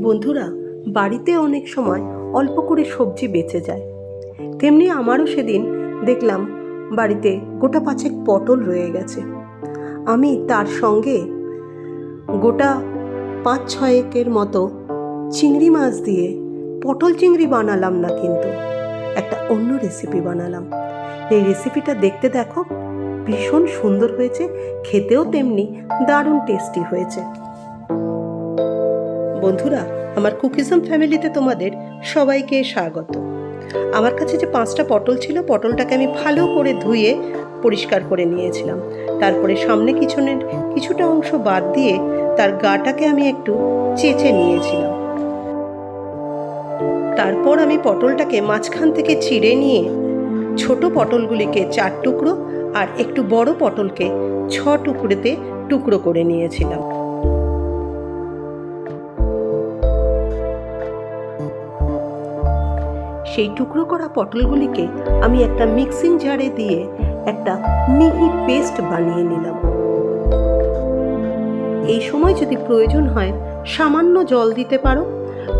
বন্ধুরা, বাড়িতে অনেক সময় অল্প করে সবজি বেঁচে যায়। তেমনি আমারও সেদিন দেখলাম বাড়িতে গোটা 5 পটল রয়ে গেছে। আমি তার সঙ্গে গোটা 5-6 মতো চিংড়ি মাছ দিয়ে পটল চিংড়ি বানালাম না, কিন্তু একটা অন্য রেসিপি বানালাম। এই রেসিপিটা দেখতে দেখো, ভীষণ সুন্দর হয়েছে, খেতেও তেমনি দারুণ টেস্টি হয়েছে। বন্ধুরা, আমার কুকিজম ফ্যামিলিতে তোমাদের সবাইকে স্বাগত। আমার কাছে যে 5টা পটল ছিল, পটলটাকে আমি ভালো করে ধুয়ে পরিষ্কার করে নিয়েছিলাম। তারপরে সামনে পিছনের কিছুটা অংশ বাদ দিয়ে তার গাটাকে আমি একটু চেঁচে নিয়েছিলাম। তারপর আমি পটলটাকে মাঝখান থেকে চিড়ে নিয়ে ছোট পটলগুলিকে 4 টুকরো আর একটু বড় পটলকে 6 টুকরোতে টুকরো করে নিয়েছিলাম। সেই টুকরো করা পটলগুলিকে আমি একটা মিক্সিং জারে দিয়ে একটা মিহি পেস্ট বানিয়ে নিলাম। এই সময় যদি প্রয়োজন হয় সামান্য জল দিতে পারো,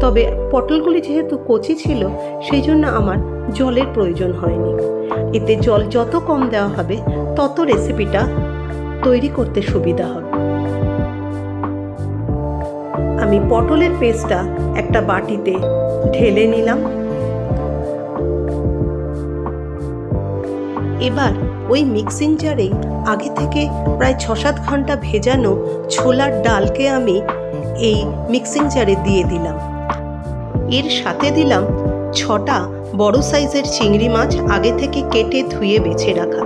তবে পটলগুলি যেহেতু কচি ছিল সেই জন্য আমার জলের প্রয়োজন হয়নি। এতে জল যত কম দেওয়া হবে তত রেসিপিটা তৈরি করতে সুবিধা হবে। আমি পটলের পেস্টটা একটা বাটিতে ঢেলে নিলাম। এবার ওই মিক্সিং জারে আগে থেকে প্রায় 6-7 ঘন্টা ভেজানো ছোলার ডালকে আমি এই মিক্সিং জারে দিয়ে দিলাম। এর সাথে দিলাম 6টা বড় সাইজের চিংড়ি মাছ আগে থেকে কেটে ধুয়ে বেছে রাখা,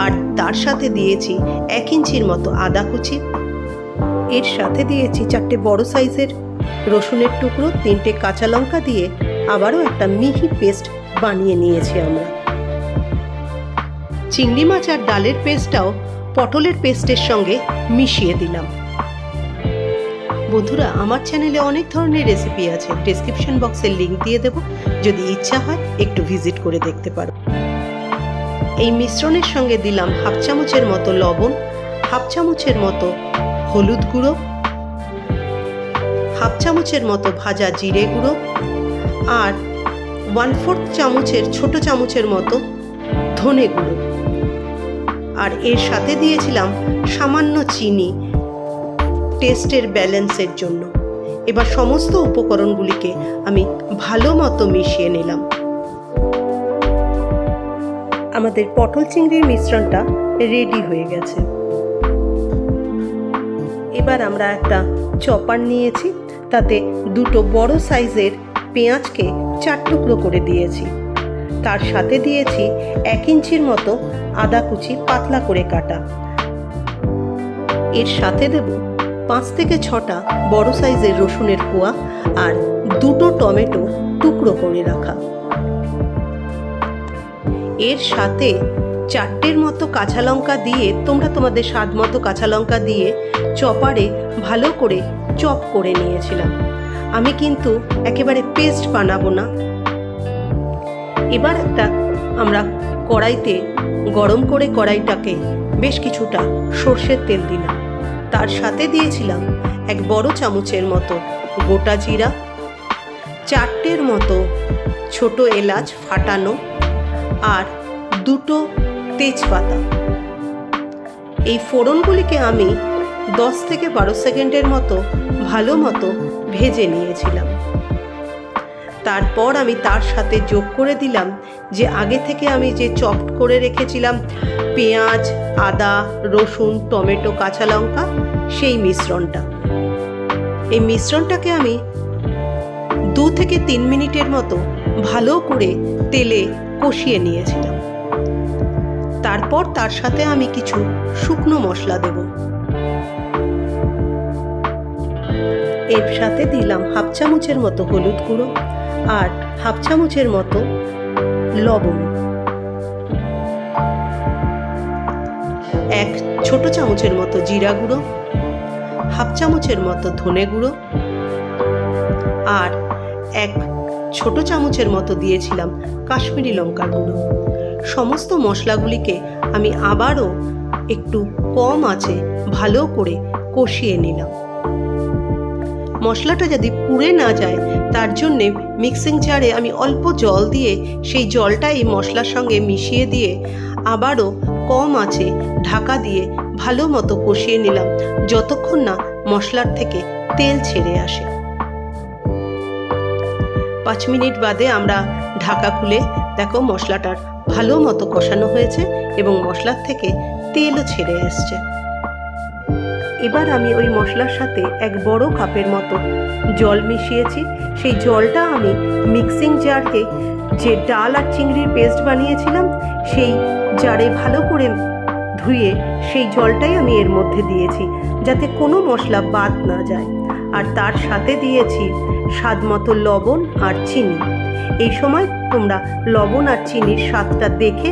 আর তার সাথে দিয়েছি 1 ইঞ্চির মতো আদা কুচি। এর সাথে দিয়েছি 4টে বড় সাইজের রসুনের টুকরো, 3টে কাঁচা লঙ্কা দিয়ে আবারও একটা মিহি পেস্ট বানিয়ে নিয়েছি আমরা। চিংড়ি মাছ আর ডালের পেস্টটাও পটলের পেস্টের সঙ্গে মিশিয়ে দিলাম। বন্ধুরা, আমার চ্যানেলে অনেক ধরনের রেসিপি আছে, ডেসক্রিপশন বক্সে লিংক দিয়ে দেব, যদি ইচ্ছা হয় একটু ভিজিট করে দেখতে পারো। এই মিশ্রণের সঙ্গে দিলাম 1/2 চামচের মতো লবণ, 1/2 চামচের মতো হলুদ গুঁড়ো, 1/2 চামচের মতো ভাজা জিরে গুঁড়ো আর 1/4 চামচের ছোট চামচের মতো ধনে গুঁড়ো। আর এর সাথে দিয়েছিলাম সামান্য চিনি টেস্টের ব্যালেন্সের জন্য। এবার সমস্ত উপকরণগুলিকে আমি ভালো মতো মিশিয়ে নিলাম। আমাদের পটল চিংড়ির মিশ্রণটা রেডি হয়ে গেছে। এবার আমরা একটা চপার নিয়েছি, তাতে 2টো বড় সাইজের পেঁয়াজকে 4 টুকরো করে দিয়েছি। তার সাথে দিয়েছি 1 ইঞ্চির মতো আদা কুচি পাতলা করে কাটা। এর সাথে দেব 5 থেকে 6টা বড় সাইজের রসুনের কোয়া আর 2টো টমেটো টুকরো করে রাখা। এর সাথে 4টের মতো কাঁচা লঙ্কা দিয়ে, তোমরা তোমাদের স্বাদ মতো কাঁচা লঙ্কা দিয়ে চপারে ভালো করে চপ করে নিয়েছিলাম। আমি কিন্তু একেবারে পেস্ট বানাবো না। এবার আমরা কড়াইতে গরম করে কড়াইটাকে বেশ কিছুটা সর্ষের তেল দিলাম। তার সাথে দিয়েছিলাম 1 বড় চামচের মতো গোটা জিরা, 4টের মতো ছোট এলাচ ফাটানো আর 2টো তেজপাতা। এই ফোড়নগুলিকে আমি 10 থেকে 12 সেকেন্ডের মতো ভালো মতো ভেজে নিয়েছিলাম। তারপর আমি তার সাথে যোগ করে দিলাম যে আগে থেকে আমি যে চপ করে রেখেছিলাম পেঁয়াজ, আদা, রসুন, টমেটো, কাঁচা লঙ্কা, সেই মিশ্রণটা। এই মিশ্রণটাকে আমি 2 থেকে 3 মিনিটের মতো ভালো করে তেলে কষিয়ে নিয়েছিলাম। তারপর তার সাথে আমি কিছু শুকনো মশলা দেব। এর সাথে দিলাম 1/2 চামচের মতো হলুদ গুঁড়ো আর 1/2 চামচের মতো লবণ, 1 ছোট চামচের মতো জিরা গুঁড়ো, 1/2 চামচের মতো ধনে গুঁড়ো আর 1 ছোট চামচের মতো দিয়েছিলাম কাশ্মীরি লঙ্কার গুঁড়ো। সমস্ত মশলাগুলিকে আমি আবারও একটু কম আঁচে ভালো করে কষিয়ে নিলাম। মশলাটা যদি পুড়ে না যায় তার জন্যে মিক্সিং জারে আমি অল্প জল দিয়ে সেই জলটা এই মশলার সঙ্গে মিশিয়ে দিয়ে আবারও কম আঁচে ঢাকা দিয়ে ভালো মতো কষিয়ে নিলাম যতক্ষণ না মশলার থেকে তেল ছেড়ে আসে। 5 মিনিট বাদে আমরা ঢাকা খুলে দেখো মশলাটার ভালো মতো কষানো হয়েছে এবং মশলার থেকে তেলও ছেড়ে এসছে। এবার আমি ওই মশলার সাথে 1 বড় কাপের মতো জল মিশিয়েছি। সেই জলটা আমি মিক্সিং জারকে যে ডাল আর চিংড়ির পেস্ট বানিয়েছিলাম সেই জারে ভালো করে ধুয়ে সেই জলটাই আমি এর মধ্যে দিয়েছি যাতে কোনো মশলা বাদ না যায়। আর তার সাথে দিয়েছি স্বাদ মতো লবণ আর চিনি। এই সময় তোমরা লবণ আর চিনির স্বাদটা দেখে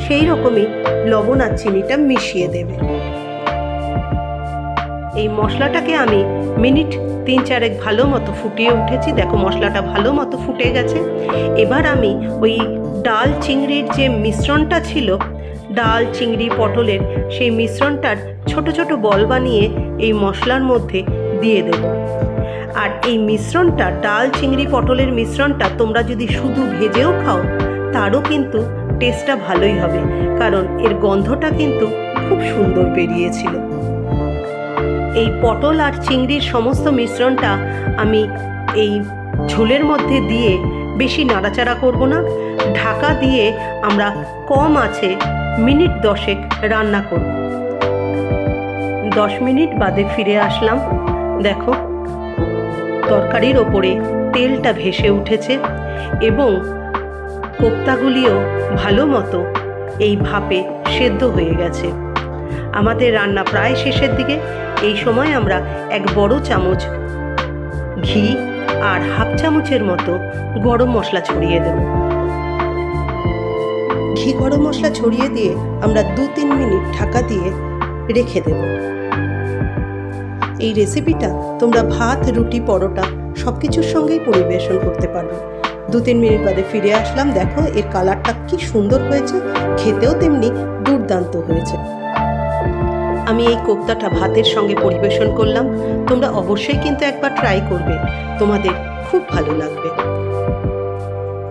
সেই রকমই লবণ আর চিনিটা মিশিয়ে দেবে। এই মশলাটাকে আমি মিনিট 3-4 ভালো মতো ফুটিয়ে উঠেছি। দেখো মশলাটা ভালো মতো ফুটে গেছে। এবার আমি ওই ডাল চিংড়ির যে মিশ্রণটা ছিল, ডাল চিংড়ি পটলের সেই মিশ্রণটার ছোট ছোট বল বানিয়ে এই মশলার মধ্যে দিয়ে দেব। আর এই মিশ্রণটা ডাল চিংড়ি পটলের মিশ্রণটা তোমরা যদি শুধু ভেজেও খাও তারও কিন্তু টেস্টটা ভালোই হবে, কারণ এর গন্ধটা কিন্তু খুব সুন্দর বেরিয়েছিল। এই পটল আর চিংড়ির সমস্ত মিশ্রণটা আমি এই ঝোলের মধ্যে দিয়ে বেশি নাড়াচাড়া করব না, ঢাকা দিয়ে আমরা কম আঁচে মিনিট 10 রান্না করব। 10 মিনিট বাদে ফিরে আসলাম। দেখো তরকারির ওপরে তেলটা ভেসে উঠেছে এবং কোপ্তাগুলিও ভালো মতো এই ভাপে সেদ্ধ হয়ে গেছে। আমাদের রান্না প্রায় শেষের দিকে। এই সময় আমরা 1 বড় চামচ ঘি আর হাফ চামচের মতো গরম মশলা ছড়িয়ে দেব। ঘি গরম মশলা ছড়িয়ে দিয়ে আমরা 2-3 মিনিট ঢাকা দিয়ে রেখে দেব। এই রেসিপিটা তোমরা ভাত, রুটি, পরোটা সব কিছুর সঙ্গেই পরিবেশন করতে পারবে। 2-3 মিনিট বাদে ফিরে আসলাম। দেখো এর কালারটা কি সুন্দর হয়েছে, খেতেও তেমনি দুর্দান্ত হয়েছে। আমি এই কোপ্তাটা ভাতের সঙ্গে পরিবেশন করলাম। তোমরা অবশ্যই কিন্তু একবার ট্রাই করবে, তোমাদের খুব ভালো লাগবে।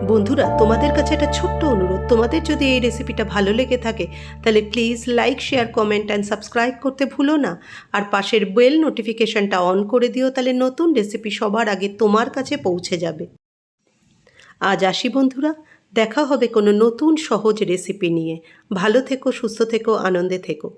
বন্ধুরা, তোমাদের কাছে একটা ছোট্ট অনুরোধ, তোমাদের যদি এই রেসিপিটা ভালো লেগে থাকে তাহলে please like, share, comment and subscribe করতে ভুলো না। আর পাশের বেল নোটিফিকেশনটা অন করে দিও, তাহলে নতুন রেসিপি সবার আগে তোমার কাছে পৌঁছে যাবে। আজ আসি বন্ধুরা, দেখা হবে কোনো নতুন সহজ রেসিপি নিয়ে। ভালো থেকো, সুস্থ থেকো, আনন্দে থেকো।